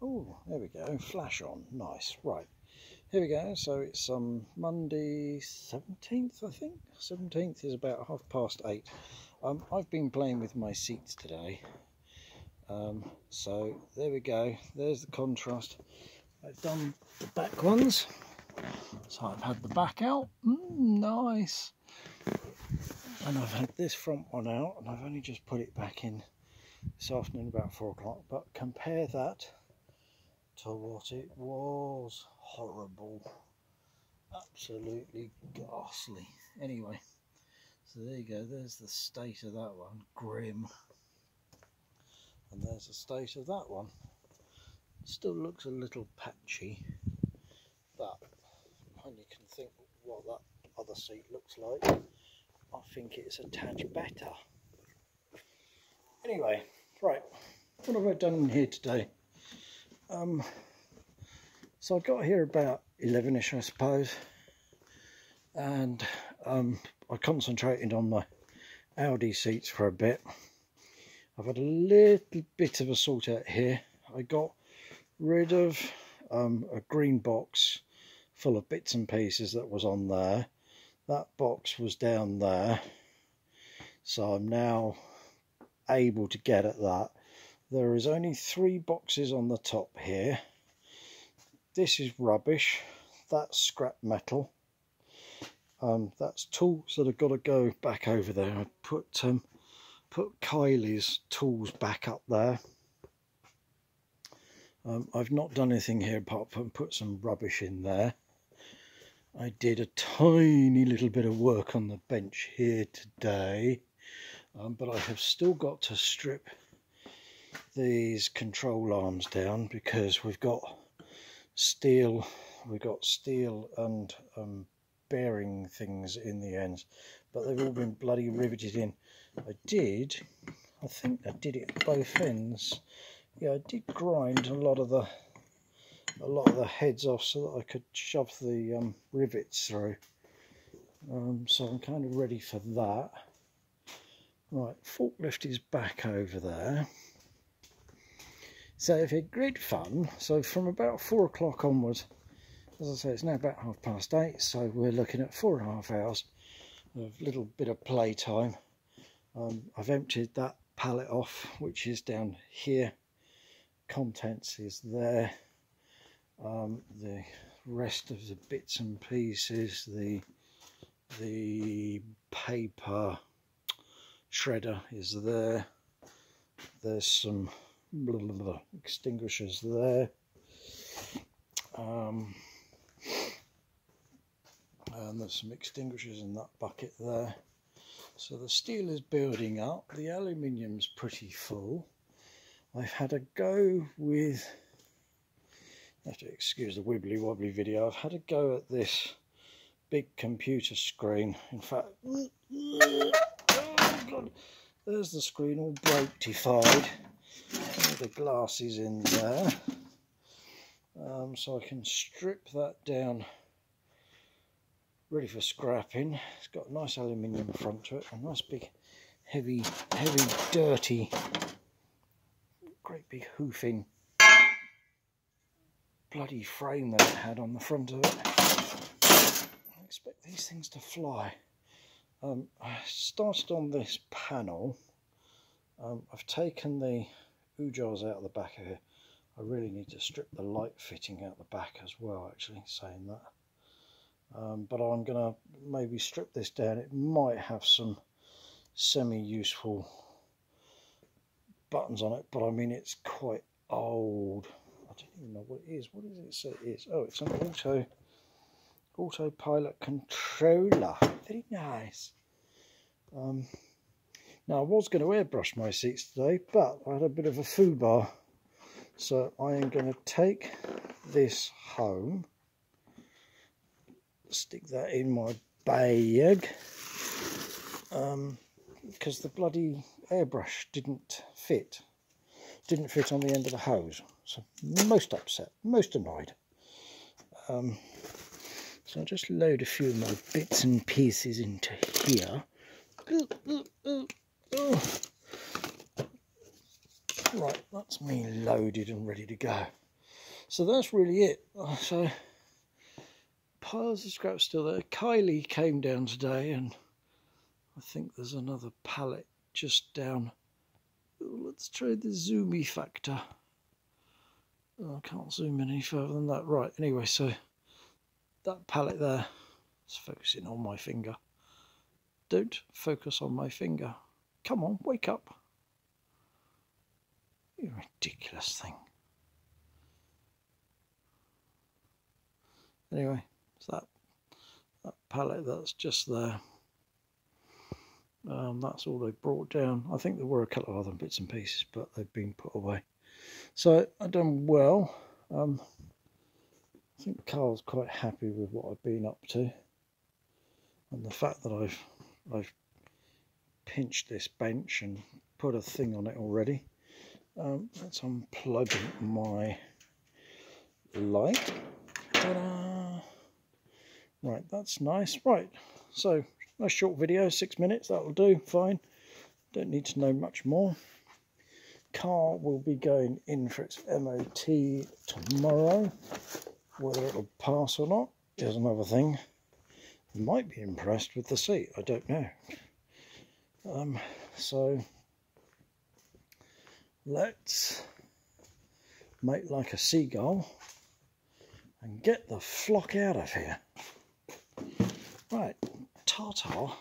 Oh, there we go, flash on, nice. Right, here we go. So it's Monday 17th, I think. 17th is about 8:30. I've been playing with my seats today. So there we go, there's the contrast. I've done the back ones, so I've had the back out, nice, and I've had this front one out, and I've only just put it back in this afternoon about 4 o'clock. But compare that to what it was. Horrible, absolutely ghastly. Anyway, so there you go, there's the state of that one, grim, and there's the state of that one. Still looks a little patchy, but when you can think what that other seat looks like, I think it's a tad better. Anyway, right, what have I done in here today? So I got here about 11ish, I suppose, and I concentrated on my Audi seats for a bit. I've had a little bit of a sort out here. I got rid of a green box full of bits and pieces that was on there. That box was down there, so I'm now able to get at that. There is only 3 boxes on the top here. This is rubbish, that's scrap metal, that's tools that have got to go back over there. I put Kylie's tools back up there. I've not done anything here apart from put some rubbish in there. I did a tiny little bit of work on the bench here today, but I have still got to strip these control arms down because we've got steel and bearing things in the ends, but they've all been bloody riveted in. I think I did it at both ends. Yeah, I did grind a lot of the heads off so that I could shove the rivets through. So I'm kind of ready for that. Right, forklift is back over there. So I've had great fun. So from about 4 o'clock onwards, as I say, it's now about 8:30, so we're looking at 4.5 hours of a little bit of play time. I've emptied that pallet off, which is down here. Contents is there. The rest of the bits and pieces, the paper shredder is there. There's some extinguishers there, and there's some extinguishers in that bucket there. So the steel is building up, the aluminium's pretty full. I've had a go with, you have to excuse the wibbly wobbly video, I've had a go at this big computer screen. In fact, oh God, there's the screen all broke-tified. The glass is in there, so I can strip that down, ready for scrapping. It's got a nice aluminium front to it, a nice big heavy dirty, great big hoofing bloody frame that it had on the front of it. I expect these things to fly. I started on this panel. I've taken the ujars out of the back of here. I really need to strip the light fitting out the back as well, actually, saying that. But I'm going to maybe strip this down. It might have some semi-useful buttons on it, but I mean, it's quite old. I don't even know what it is. What does it say it is? Oh, it's an autopilot controller. Very nice. Now, I was going to airbrush my seats today, but I had a bit of a foobar, so I am going to take this home, stick that in my bag, because the bloody airbrush didn't fit on the end of the hose. So most upset, most annoyed. So I'll just load a few of my bits and pieces into here. Right, that's me loaded and ready to go. So that's really it. So piles of scrap still there. Kylie came down today, and I think there's another pallet just down. Let's try the zoomy factor. Oh, I can't zoom any further than that. Right, anyway, so that pallet there is focusing on my finger. Don't focus on my finger. Come on, wake up. You ridiculous thing. Anyway, so that pallet that's just there. That's all they brought down. I think there were a couple of other bits and pieces, but they've been put away. So I've done well. I think Carl's quite happy with what I've been up to, and the fact that I've pinched this bench and put a thing on it already. Let's unplug my light. Ta-da! Right, that's nice. Right, so a short video, 6 minutes, that'll do, fine. Don't need to know much more. Car will be going in for its MoT tomorrow. Whether it'll pass or not is another thing. You might be impressed with the seat, I don't know. So let's make like a seagull and get the flock out of here. Right, ta-ta.